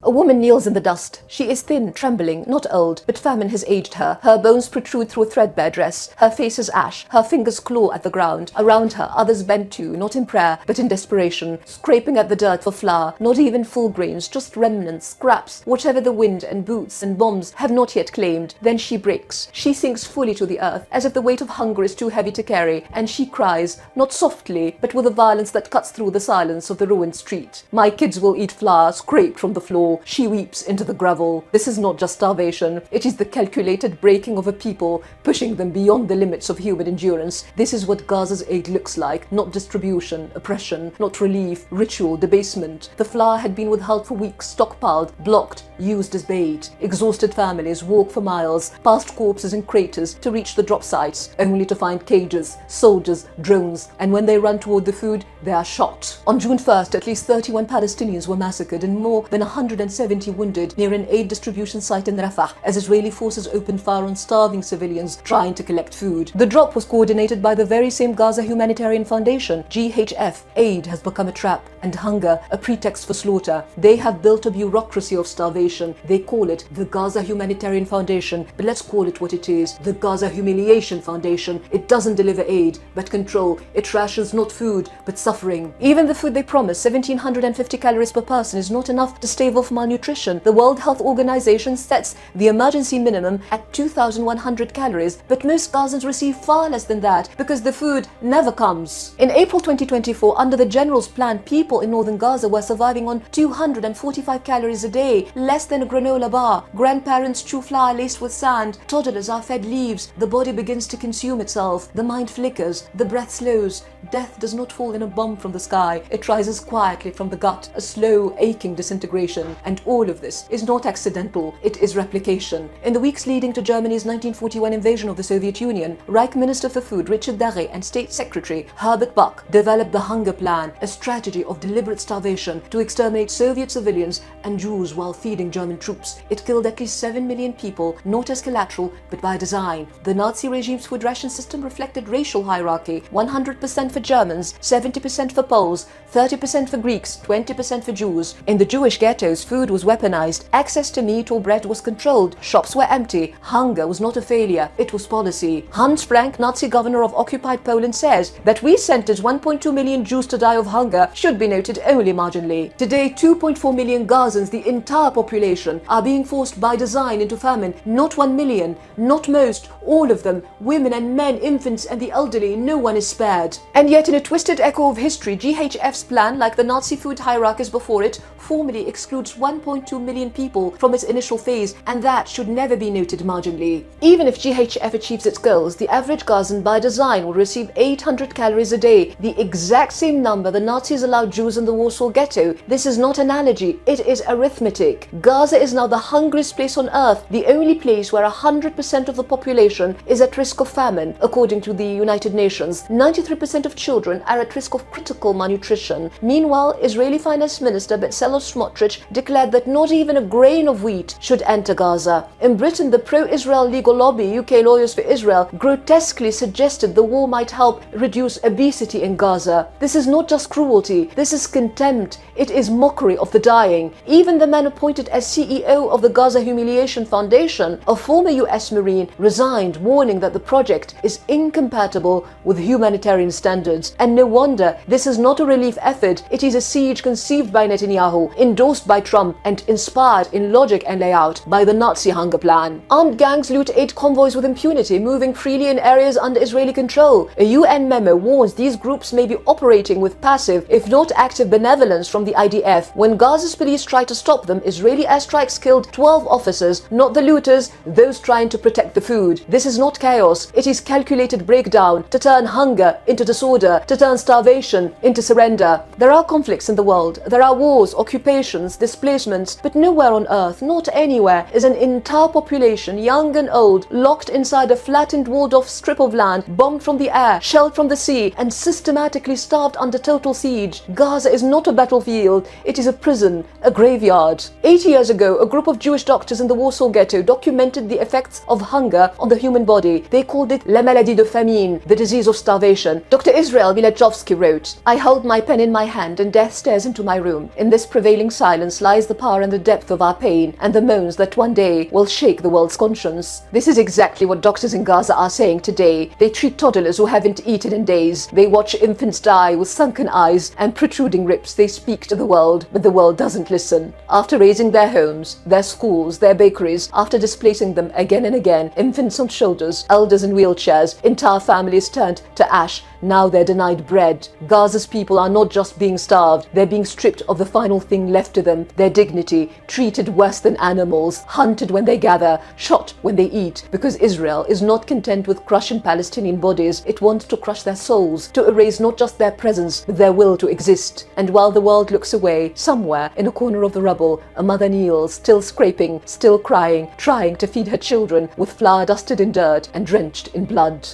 A woman kneels in the dust. She is thin, trembling, not old, but famine has aged her. Her bones protrude through a threadbare dress. Her face is ash. Her fingers claw at the ground. Around her, others bend too, not in prayer, but in desperation, scraping at the dirt for flour, not even full grains, just remnants, scraps, whatever the wind and boots and bombs have not yet claimed. Then she breaks. She sinks fully to the earth, as if the weight of hunger is too heavy to carry, and she cries, not softly, but with a violence that cuts through the silence of the ruined street. My kids will eat flour scraped from the floor. She weeps into the gravel. This is not just starvation. It is the calculated breaking of a people, pushing them beyond the limits of human endurance. This is what Gaza's aid looks like, not distribution, oppression, not relief, ritual, debasement. The flour had been withheld for weeks, stockpiled, blocked, used as bait. Exhausted families walk for miles, past corpses in craters to reach the drop sites, only to find cages, soldiers, drones, and when they run toward the food, they are shot. On June 1st, at least 31 Palestinians were massacred and more than 170 wounded near an aid distribution site in Rafah as Israeli forces opened fire on starving civilians trying to collect food. The drop was coordinated by the very same Gaza Humanitarian Foundation, GHF. Aid has become a trap and hunger a pretext for slaughter. They have built a bureaucracy of starvation. They call it the Gaza Humanitarian Foundation, but let's call it what it is, the Gaza Humiliation Foundation. It doesn't deliver aid, but control. It rations not food, but suffering. Even the food they promise, 1750 calories per person, is not enough to stave off malnutrition. The World Health Organization sets the emergency minimum at 2,100 calories, but most Gazans receive far less than that because the food never comes. In April 2024, under the General's plan, people in northern Gaza were surviving on 245 calories a day, less than a granola bar. Grandparents chew flour laced with sand. Toddlers are fed leaves. The body begins to consume itself. The mind flickers. The breath slows. Death does not fall in a bomb from the sky. It rises quietly from the gut, a slow, aching disintegration. And all of this is not accidental. It is replication. In the weeks leading to Germany's 1941 invasion of the Soviet Union, Reich Minister for Food Richard Darre and State Secretary Herbert Buck developed the Hunger Plan, a strategy of deliberate starvation to exterminate Soviet civilians and Jews while feeding German troops. It killed at least 7 million people, not as collateral, but by design. The Nazi regime's food ration system reflected racial hierarchy: 100% for Germans, 70% for Poles, 30% for Greeks, 20% for Jews. In the Jewish ghettos, food was weaponized. Access to meat or bread was controlled. Shops were empty. Hunger was not a failure, it was policy. Hans Frank, Nazi governor of occupied Poland, says that we sentenced 1.2 million Jews to die of hunger should be noted only marginally. Today, 2.4 million Gazans, the entire population, are being forced by design into famine. Not 1 million, not most, all of them, women and men, infants and the elderly, no one is spared. And yet, in a twisted echo of history, GHF's plan, like the Nazi food hierarchies before it, formally excludes 1.2 million people from its initial phase, and that should never be noted marginally. Even if GHF achieves its goals, the average Gazan by design will receive 800 calories a day, the exact same number the Nazis allowed Jews in the Warsaw Ghetto. This is not analogy, it is arithmetic. Gaza is now the hungriest place on earth, the only place where 100% of the population is at risk of famine, according to the United Nations. 93% of children are at risk of critical malnutrition. Meanwhile, Israeli Finance Minister Bezalel Smotrich declared that not even a grain of wheat should enter Gaza. In Britain, the pro-Israel legal lobby, UK Lawyers for Israel, grotesquely suggested the war might help reduce obesity in Gaza. This is not just cruelty, this is contempt. It is mockery of the dying. Even the man appointed as CEO of the Gaza Humiliation Foundation, a former US Marine, resigned, warning that the project is incompatible with humanitarian standards. And no wonder, this is not a relief effort, it is a siege conceived by Netanyahu, endorsed by Trump, and inspired in logic and layout by the Nazi hunger plan. Armed gangs loot aid convoys with impunity, moving freely in areas under Israeli control. A UN memo warns these groups may be operating with passive, if not active, benevolence from the IDF. When Gaza's police tried to stop them, Israeli airstrikes killed 12 officers, not the looters, those trying to protect the food. This is not chaos, it is calculated breakdown to turn hunger into disorder, to turn starvation into surrender. There are conflicts in the world, there are wars, occupations, displacements, but nowhere on earth, not anywhere, is an entire population, young and old, locked inside a flattened, walled-off strip of land, bombed from the air, shelled from the sea, and systematically starved under total siege. Gaza is not a battlefield, it is a prison, a graveyard. 80 20 years ago, a group of Jewish doctors in the Warsaw Ghetto documented the effects of hunger on the human body. They called it la maladie de famine, the disease of starvation. Dr. Israel Mileczowski wrote, "I hold my pen in my hand and death stares into my room. In this prevailing silence lies the power and the depth of our pain and the moans that one day will shake the world's conscience." This is exactly what doctors in Gaza are saying today. They treat toddlers who haven't eaten in days. They watch infants die with sunken eyes and protruding ribs. They speak to the world, but the world doesn't listen. After raising their homes, their schools, their bakeries, after displacing them again and again, infants on shoulders, elders in wheelchairs, entire families turned to ash. Now they're denied bread. Gaza's people are not just being starved, they're being stripped of the final thing left to them, their dignity, treated worse than animals, hunted when they gather, shot when they eat, because Israel is not content with crushing Palestinian bodies. It wants to crush their souls, to erase not just their presence, but their will to exist. And while the world looks away, somewhere in a corner of the rubble, a mother kneels, still scraping, still crying, trying to feed her children with flour dusted in dirt and drenched in blood.